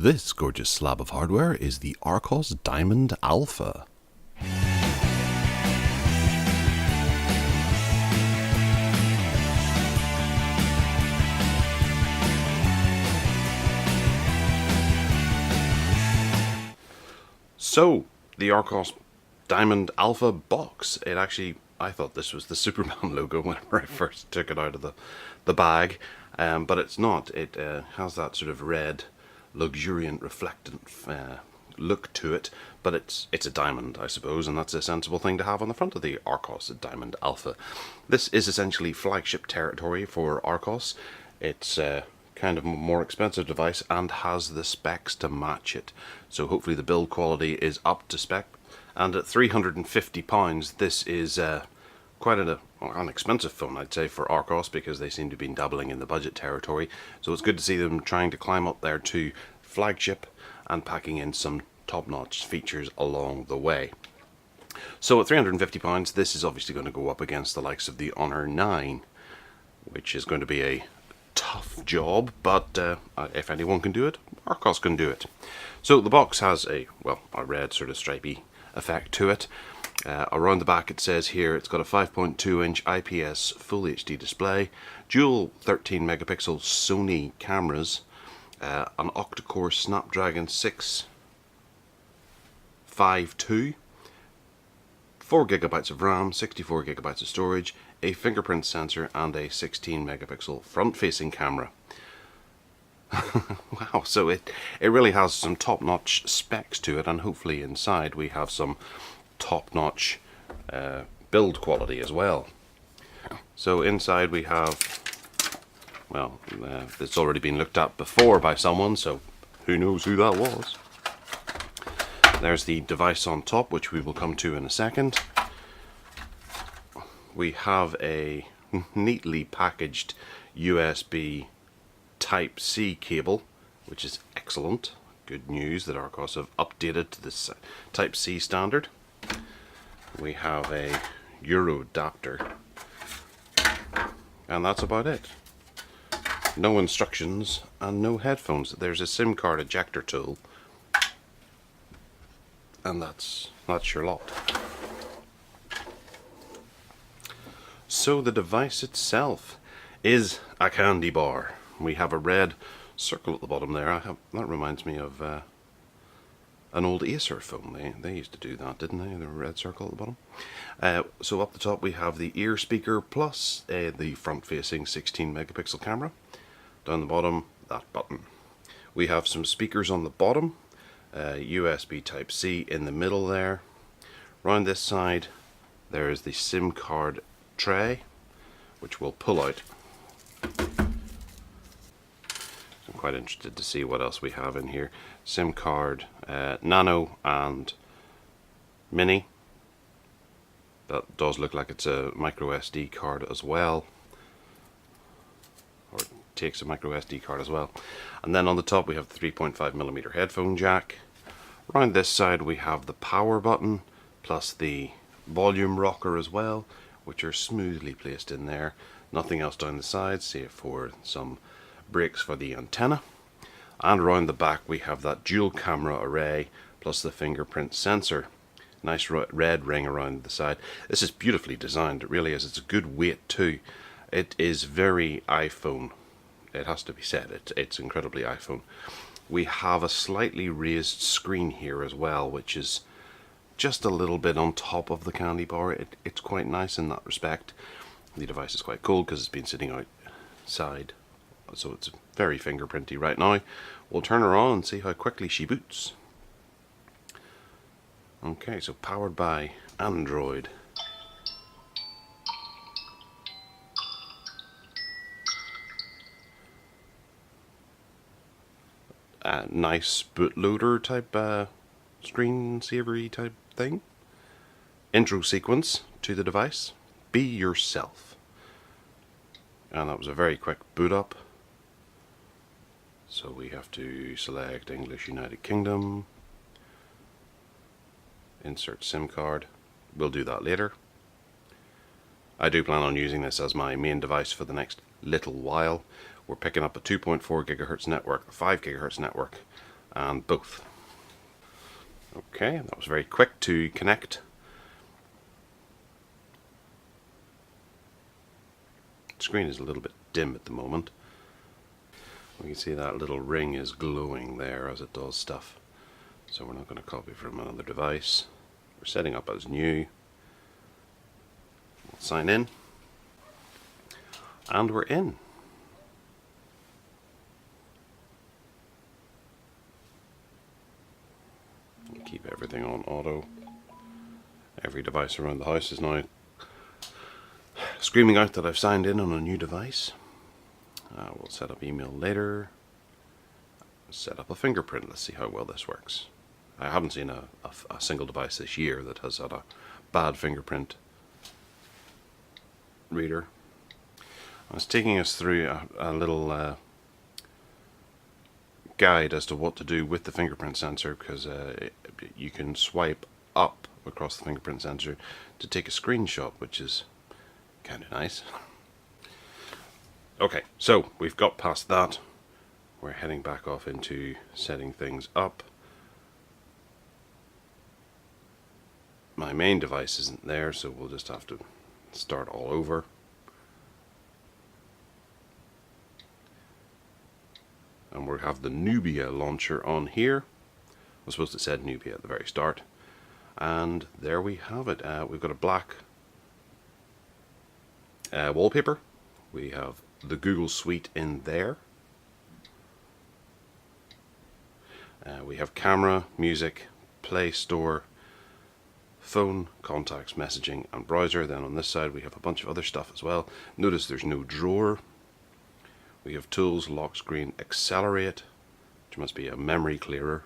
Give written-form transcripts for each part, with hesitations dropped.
This gorgeous slab of hardware is the Archos Diamond Alpha. So, the Archos Diamond Alpha box, I thought this was the Superman logo whenever I first took it out of the bag, but it's not. It has that sort of red, luxuriant, reflectant look to it, but it's a diamond, I suppose, and that's a sensible thing to have on the front of the Archos Diamond Alpha. This is essentially flagship territory for Archos. It's kind of a more expensive device and has the specs to match it, so hopefully the build quality is up to spec. And at £350, this is quite an expensive phone, I'd say, for Archos, because they seem to have been dabbling in the budget territory. So it's good to see them trying to climb up there to flagship and packing in some top-notch features along the way. So at £350, this is obviously going to go up against the likes of the Honor 9, which is going to be a tough job, but if anyone can do it, Archos can do it. So the box has a red sort of stripy effect to it. Around the back it says here it's got a 5.2 inch IPS Full HD display, dual 13 megapixel Sony cameras, an octa-core Snapdragon 652, 4 gigabytes of RAM, 64 gigabytes of storage, a fingerprint sensor and a 16 megapixel front facing camera. Wow, so it really has some top-notch specs to it, and hopefully inside we have some top-notch build quality as well. So inside we have, it's already been looked at before by someone, so who knows who that was. There's the device on top, which we will come to in a second. We have a neatly packaged USB Type-C cable, which is excellent. Good news that Archos have updated to this Type-C standard. We have a Euro adapter, and that's about it. No instructions and no headphones. There's a SIM card ejector tool, and that's your lot. So the device itself is a candy bar. We have a red circle at the bottom there. That reminds me of an old Acer phone. They used to do that, didn't they? The red circle at the bottom. So up the top we have the ear speaker plus the front-facing 16 megapixel camera. Down the bottom, that button. We have some speakers on the bottom, USB Type-C in the middle there. Round this side there is the SIM card tray, which we'll pull out. I'm quite interested to see what else we have in here. SIM card, Nano and Mini. That does look like it's a microSD card as well, or it takes a microSD card as well. And then on the top we have the 3.5mm headphone jack. Around this side we have the power button plus the volume rocker as well, which are smoothly placed in there. Nothing else down the sides, save for some breaks for the antenna. And around the back we have that dual camera array plus the fingerprint sensor. Nice red ring around the side. This is beautifully designed, it really is. It's a good weight too. It is very iPhone, it has to be said. It's incredibly iPhone. We have a slightly raised screen here as well, which is just a little bit on top of the candy bar. It's quite nice in that respect. The device is quite cool because it's been sitting outside, so it's very fingerprinty right now. We'll turn her on and see how quickly she boots. Okay, so powered by Android. Nice bootloader type screensavery type thing. Intro sequence to the device. Be yourself. And that was a very quick boot up. So we have to select English United Kingdom. Insert SIM card. We'll do that later. I do plan on using this as my main device for the next little while. We're picking up a 2.4 gigahertz network, a 5 gigahertz network, and both. Okay, that was very quick to connect. The screen is a little bit dim at the moment. We can see that little ring is glowing there as it does stuff. So we're not going to copy from another device. We're setting up as new. We'll sign in. And we're in. Keep everything on auto. Every device around the house is now screaming out that I've signed in on a new device. We'll set up email later. Set up a fingerprint. Let's see how well this works. I haven't seen a single device this year that has had a bad fingerprint reader. I was taking us through a little guide as to what to do with the fingerprint sensor, because you can swipe up across the fingerprint sensor to take a screenshot, which is kind of nice. Okay, so we've got past that. We're heading back off into setting things up. My main device isn't there, so we'll just have to start all over. And we'll have the Nubia launcher on here. I was supposed to said Nubia at the very start. And there we have it. We've got a black wallpaper. We have the Google Suite in there. We have camera, music, Play Store, phone, contacts, messaging and browser. Then on this side we have a bunch of other stuff as well. Notice there's no drawer. We have tools, lock screen, accelerate, which must be a memory clearer,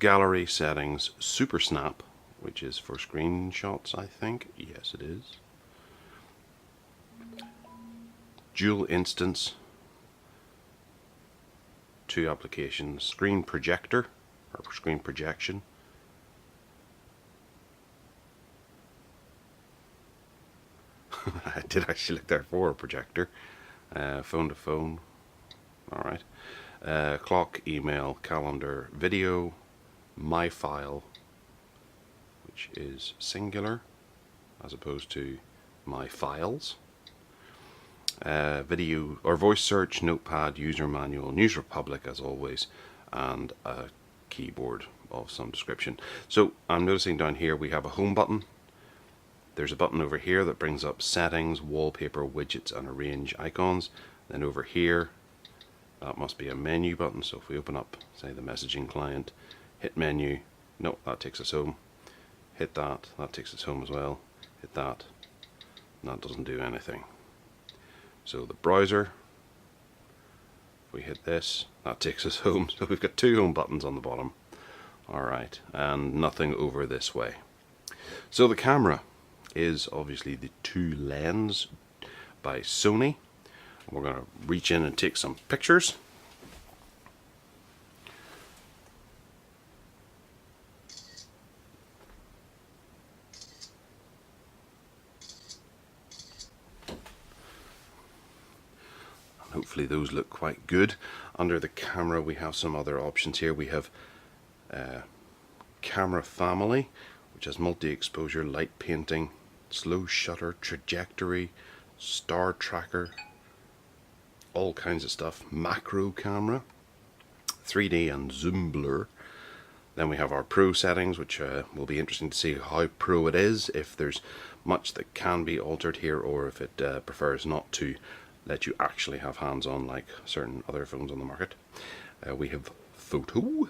gallery, settings, super snap, which is for screenshots, I think. Yes, it is. Dual instance, 2 applications, screen projector, or screen projection. I did actually look there for a projector. Phone to phone. Alright. Clock, email, calendar, video, my file, which is singular as opposed to my files. Video or voice search, notepad, user manual, News Republic as always, and a keyboard of some description. So I'm noticing down here we have a home button. There's a button over here that brings up settings, wallpaper, widgets and arrange icons. Then over here, that must be a menu button. So if we open up, say, the messaging client, hit menu, no, that takes us home. Hit that, that takes us home as well. Hit that, and that doesn't do anything. So the browser, if we hit this, that takes us home. So we've got 2 home buttons on the bottom. Alright, and nothing over this way. So the camera is obviously the 2 lens by Sony. We're going to reach in and take some pictures. And hopefully those look quite good. Under the camera we have some other options here. We have camera family, which has multi-exposure, light painting, slow shutter, trajectory, star tracker, all kinds of stuff, macro camera, 3D and zoom blur. Then we have our pro settings, which will be interesting to see how pro it is, if there's much that can be altered here, or if it prefers not to let you actually have hands-on like certain other phones on the market. We have photo,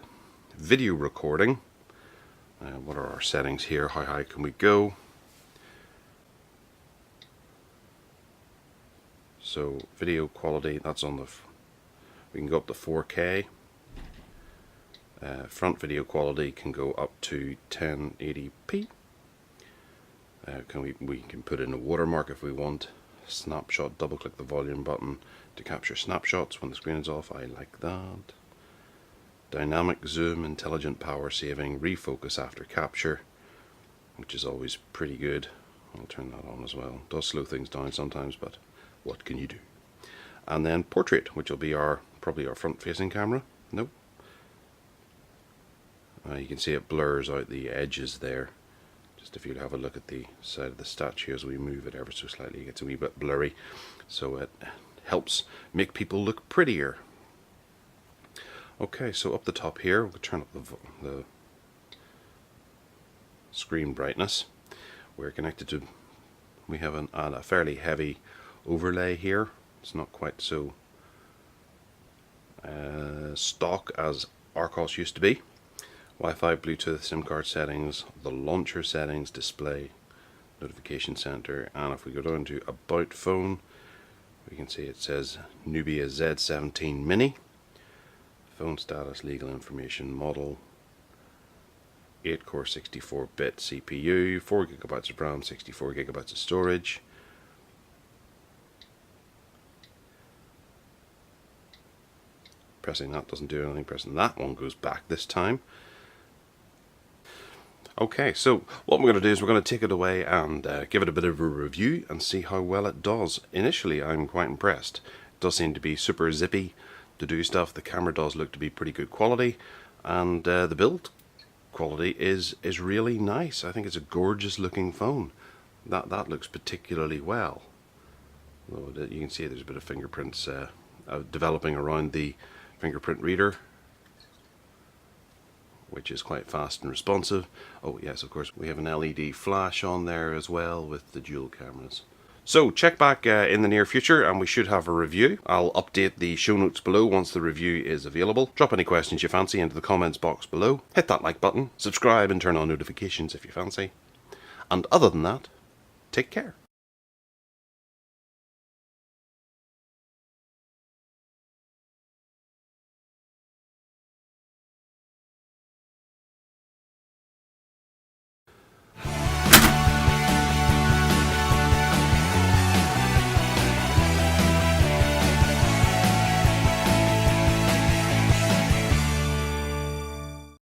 video recording. What are our settings here? How high can we go? So video quality, that's on the, we can go up to 4K. Front video quality can go up to 1080p. We can put in a watermark if we want. Snapshot, double click the volume button to capture snapshots when the screen is off. I like that. Dynamic zoom, intelligent power saving, refocus after capture, which is always pretty good. I'll turn that on as well. It does slow things down sometimes, but what can you do? And then portrait, which will be probably our front facing camera. Nope. You can see it blurs out the edges there. Just if you have a look at the side of the statue as we move it ever so slightly, it gets a wee bit blurry, so it helps make people look prettier. Okay, so up the top here, we'll turn up the screen brightness. We're connected to, we have a fairly heavy overlay here. It's not quite so stock as Archos used to be. Wi-Fi, Bluetooth, SIM card settings, the launcher settings, display, notification center, and if we go down to About Phone, we can see it says Nubia Z17 Mini. Phone status, legal information, model, 8-core 64-bit CPU, 4GB of RAM, 64GB of storage. Pressing that doesn't do anything, pressing that one goes back this time. Okay, so what we're going to do is we're going to take it away and give it a bit of a review and see how well it does. Initially, I'm quite impressed. It does seem to be super zippy to do stuff. The camera does look to be pretty good quality, and the build quality is really nice. I think it's a gorgeous looking phone. That looks particularly well. You can see there's a bit of fingerprints developing around the fingerprint reader, which is quite fast and responsive. Oh yes, of course, we have an LED flash on there as well with the dual cameras. So check back in the near future and we should have a review. I'll update the show notes below once the review is available. Drop any questions you fancy into the comments box below. Hit that like button, subscribe and turn on notifications if you fancy. And other than that, take care.